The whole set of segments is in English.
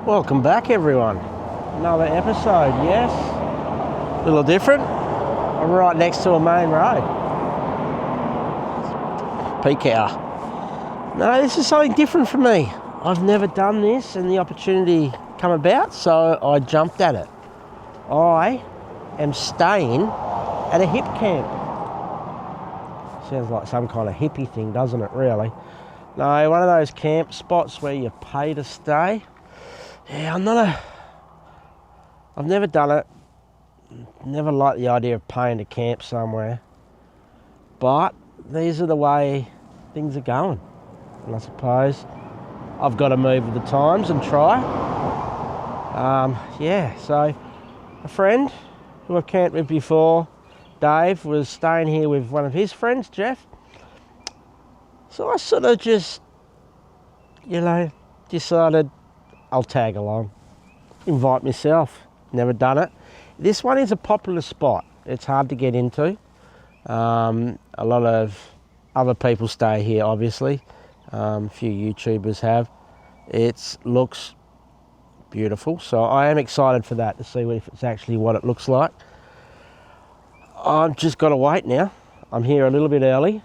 Welcome back, everyone. Another episode, yes. A little different. I'm right next to a main road. Peak hour. No, this is something different for me. I've never done this and the opportunity come about, so I jumped at it. I am staying at a Hipcamp. Sounds like some kind of hippie thing, doesn't it, really? No, one of those camp spots where you pay to stay. Yeah, I've never done it. Never liked the idea of paying to camp somewhere. But these are the way things are going. And I suppose I've got to move with the times and try. So a friend who I've camped with before, Dave, was staying here with one of his friends, Jeff. So I sort of just, decided I'll tag along, invite myself. Never done it. This one is a popular spot. It's hard to get into. A lot of other people stay here, obviously. A few YouTubers have. It looks beautiful, so I am excited for that, to see if it's actually what it looks like. I've just got to wait now. I'm here a little bit early.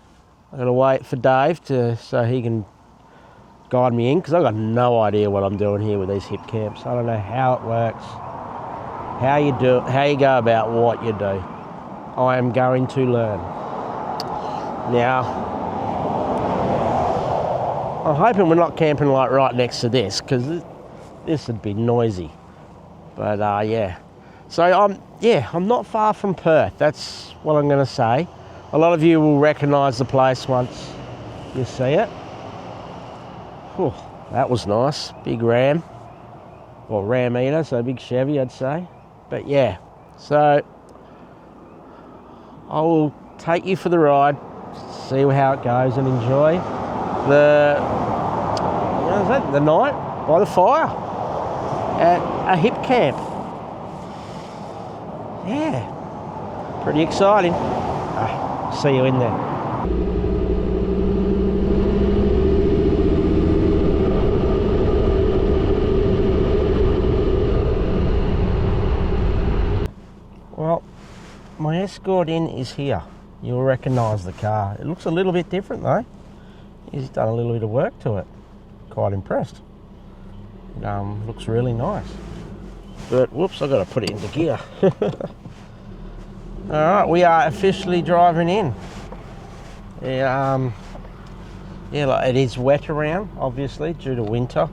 I've got to wait for Dave so he can guide me in, because I've got no idea what I'm doing here with these hip camps. I don't know how it works, how you go about what you do. I am going to learn. Now, I'm hoping we're not camping like right next to this, because this would be noisy. But yeah. So I'm not far from Perth. That's what I'm going to say. A lot of you will recognise the place once you see it. Whew, that was nice. Big Ram. Or Ram Eater, so big Chevy, I'd say. But yeah, so I will take you for the ride, see how it goes, and enjoy the night by the fire at a hip camp. Yeah, pretty exciting. See you in there. Well, my escort in is here. You'll recognise the car. It looks a little bit different though. He's done a little bit of work to it. Quite impressed. Looks really nice. But whoops, I've got to put it into gear. Alright, we are officially driving in. It is wet around, obviously, due to winter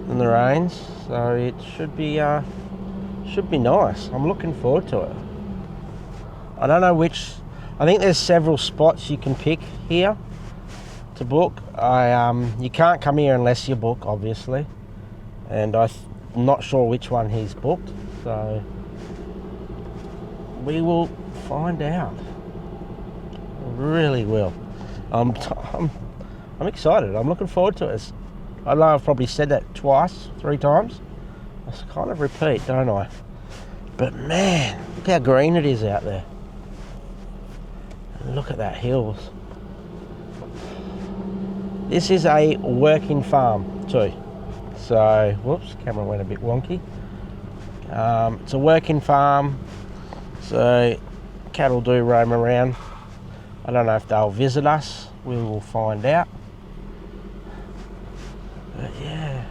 and the rains. So it should be nice. I'm looking forward to it. I don't know which. I think there's several spots you can pick here to book. You can't come here unless you book, obviously, and I'm not sure which one he's booked. So we will find out. Really will. I'm excited. I'm looking forward to it. I know I've probably said that 3 times. I kind of repeat, don't I? But man, look how green it is out there. And look at that hills. This is a working farm too. So, whoops, camera went a bit wonky. It's a working farm. So cattle do roam around. I don't know if they'll visit us. We will find out. But yeah.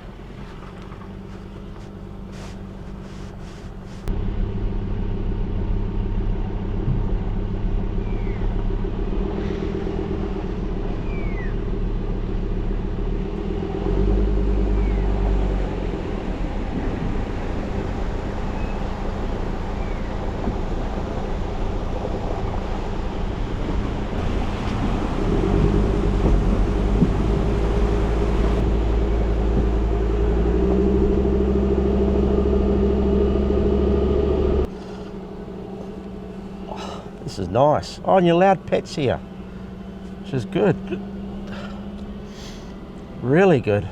This is nice. Oh, and you're allowed pets here, which is good. Really good.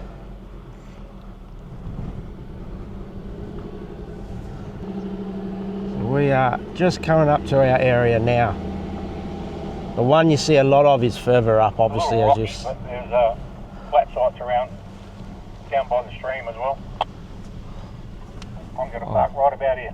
We are just coming up to our area now. The one you see a lot of is further up, obviously, as you... There's flat sites around, down by the stream as well. I'm going to park right about here.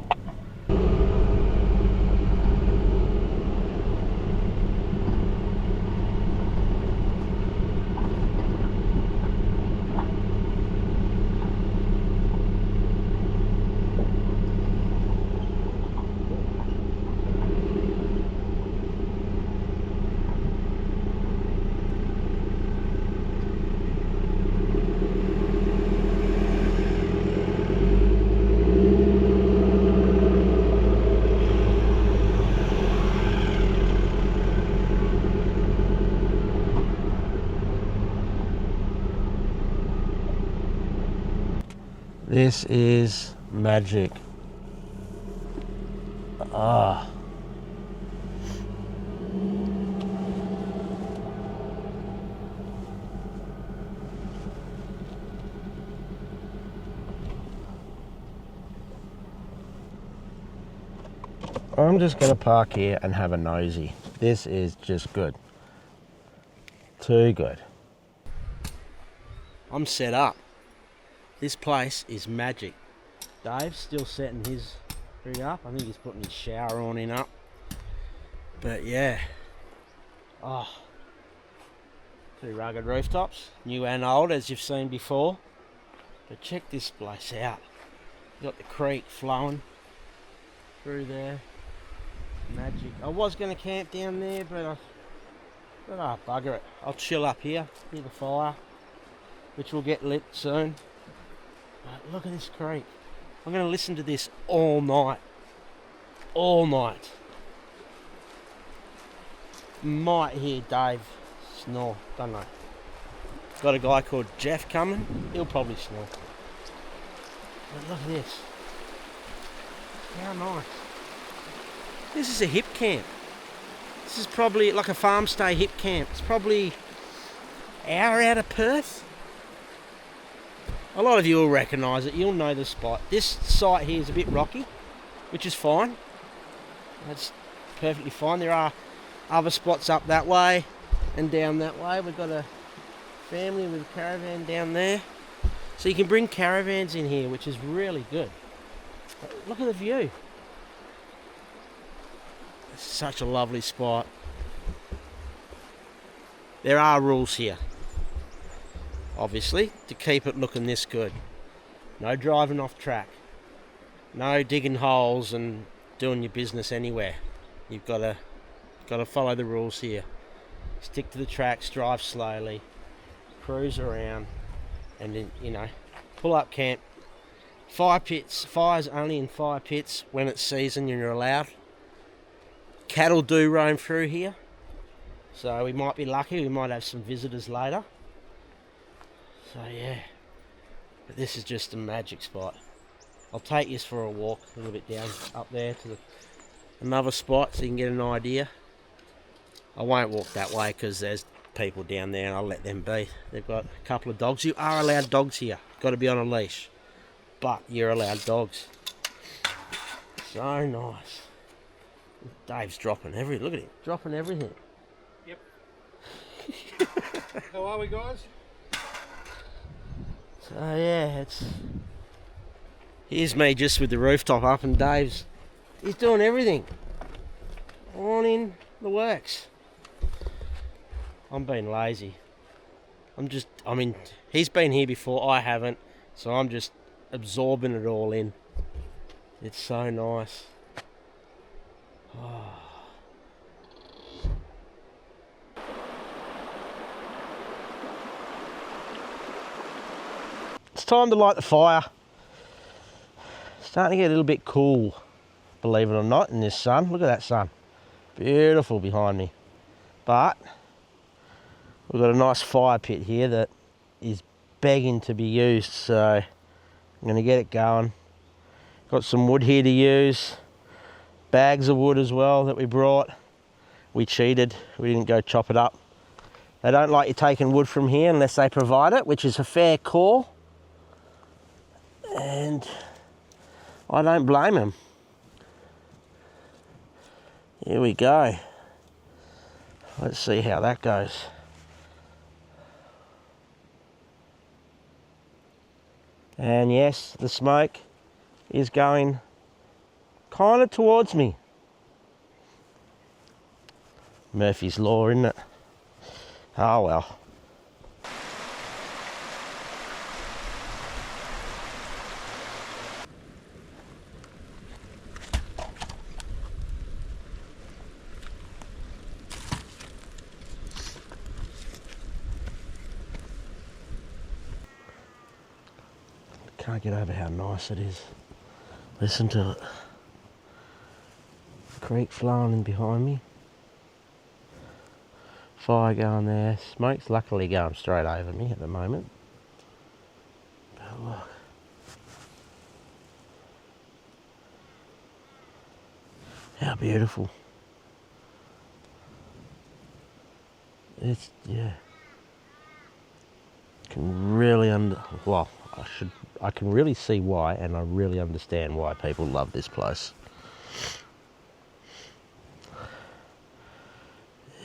This is magic. Ah. I'm just going to park here and have a nosy. This is just good. Too good. I'm set up. This place is magic. Dave's still setting his rig up. I think he's putting his shower awning up. But yeah. Oh. 2 rugged rooftops. New and old, as you've seen before. But check this place out. You've got the creek flowing through there. Magic. I was going to camp down there, but bugger it. I'll chill up here near the fire, which will get lit soon. But look at this creek. I'm going to listen to this all night. All night. Might hear Dave snore. Don't know. Got a guy called Jeff coming. He'll probably snore. But look at this. How nice. This is a Hipcamp. This is probably like a farm stay Hipcamp. It's probably an hour out of Perth. A lot of you will recognise it. You'll know the spot. This site here is a bit rocky, which is fine. That's perfectly fine. There are other spots up that way and down that way. We've got a family with a caravan down there. So you can bring caravans in here, which is really good. But look at the view. It's such a lovely spot. There are rules here, obviously, to keep it looking this good. No driving off track. No digging holes and doing your business anywhere. You've got to follow the rules here. Stick to the tracks, drive slowly, cruise around, and then, you know, pull up camp. Fire pits. Fire's only in fire pits when it's season and you're allowed. Cattle do roam through here, so we might be lucky. We might have some visitors later. So yeah, but this is just a magic spot. I'll take you for a walk a little bit down up there to another spot so you can get an idea. I won't walk that way because there's people down there and I'll let them be. They've got a couple of dogs. You are allowed dogs here. Got to be on a leash, but you're allowed dogs. So nice. Dave's dropping everything. Look at him, dropping everything. Yep. How are we, guys? So yeah, here's me just with the rooftop up, and he's doing everything. On in the works. I'm being lazy. He's been here before, I haven't, so I'm just absorbing it all in. It's so nice. Oh. It's time to light the fire. It's starting to get a little bit cool, believe it or not, in this sun. Look at that sun. Beautiful behind me. But we've got a nice fire pit here that is begging to be used, so I'm going to get it going. Got some wood here to use. Bags of wood as well that we brought. We cheated. We didn't go chop it up. They don't like you taking wood from here unless they provide it, which is a fair call. And I don't blame them. Here we go. Let's see how that goes. And yes, the smoke is going kind of towards me. Murphy's Law, isn't it? Oh well. Can't get over how nice it is. Listen to it. Creek flowing in behind me. Fire going there. Smoke's luckily going straight over me at the moment. But look. How beautiful. It's, yeah. Can really I can really see why, and I really understand why people love this place.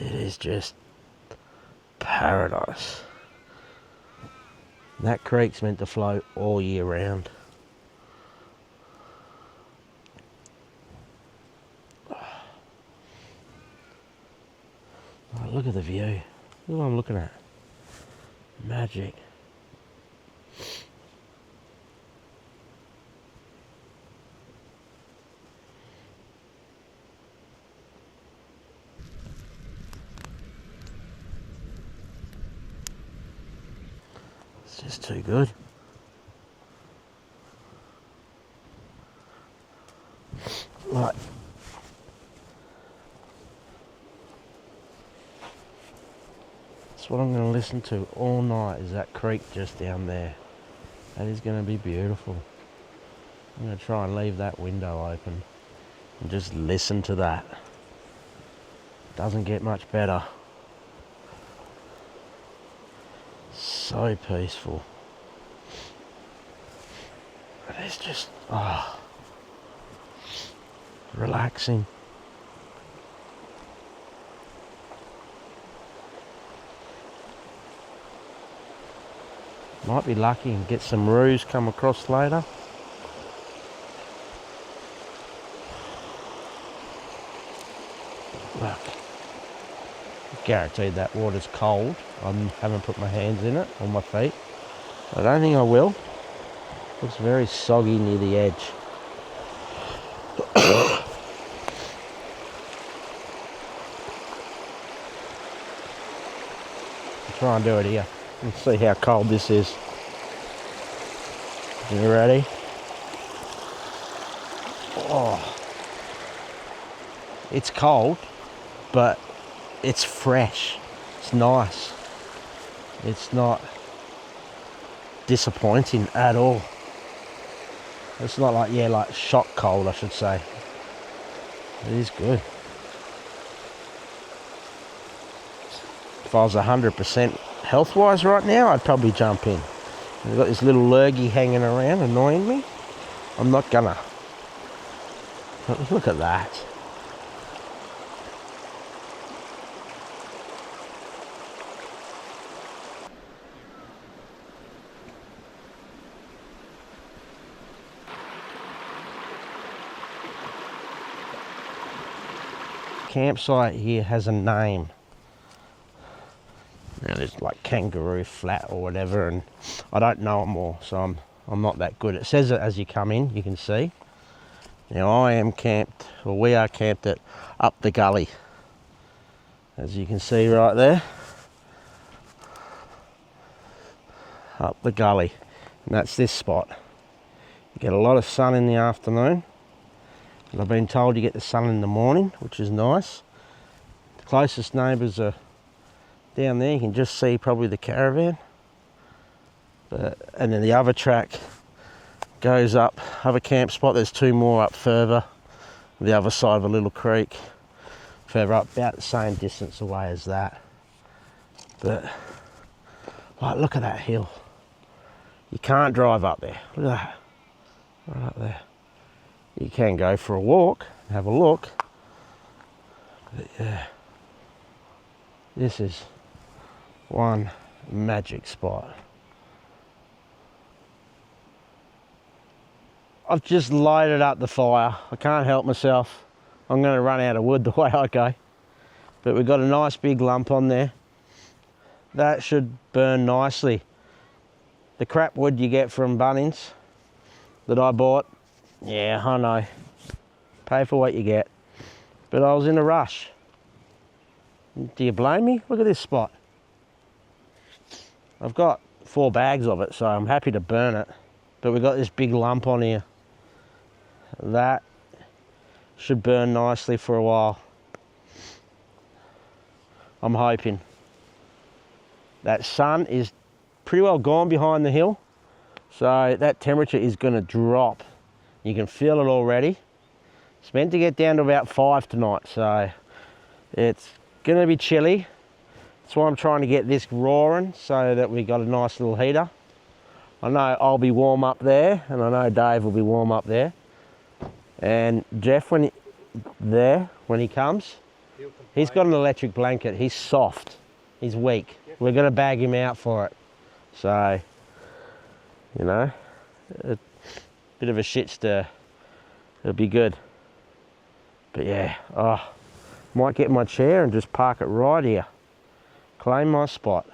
It is just paradise. That creek's meant to flow all year round. Oh, look at the view. Look what I'm looking at. Magic. It's just too good. Right. That's what I'm going to listen to all night, is that creek just down there. That is going to be beautiful. I'm going to try and leave that window open and just listen to that. Doesn't get much better. So peaceful. It's just, relaxing. Might be lucky and get some roos come across later. Look, guaranteed that water's cold. I haven't put my hands in it, or my feet. I don't think I will. Looks very soggy near the edge. I'll try and do it here. Let's see how cold this is. You ready? Oh, it's cold, but it's fresh. It's nice. It's not disappointing at all. It's not like, like shock cold, I should say. It is good. If I was 100% health-wise right now, I'd probably jump in. I've got this little lurgy hanging around, annoying me. I'm not gonna. But look at that. Campsite here has a name. Now there's like Kangaroo Flat or whatever, and I don't know them all, so I'm not that good. It says it as you come in, you can see. Now I am camped, or we are camped at Up the Gully, as you can see right there. Up the gully, and that's this spot. You get a lot of sun in the afternoon. And I've been told you get the sun in the morning, which is nice. The closest neighbours are down there. You can just see probably the caravan. And then the other track goes up, other camp spot. There's two more up further, the other side of a little creek. Further up, about the same distance away as that. But, like, look at that hill. You can't drive up there. Look at that, right up there. You can go for a walk and have a look, but yeah, this is one magic spot. I've just loaded up the fire. I can't help myself. I'm going to run out of wood the way I go. But we've got a nice big lump on there. That should burn nicely. The crap wood you get from Bunnings that I bought, yeah, I know. Pay for what you get. But I was in a rush. Do you blame me? Look at this spot. I've got 4 bags of it, so I'm happy to burn it. But we've got this big lump on here. That should burn nicely for a while. I'm hoping. That sun is pretty well gone behind the hill, so that temperature is going to drop. You can feel it already. It's meant to get down to about 5 tonight, so it's going to be chilly. That's why I'm trying to get this roaring so that we got a nice little heater. I know I'll be warm up there, and I know Dave will be warm up there. And Jeff, when he comes, he's got an electric blanket. He's soft. He's weak. Yep. We're going to bag him out for it. So, you know, a bit of a shit stir. It'll be good. But yeah, might get my chair and just park it right here. Claim my spot.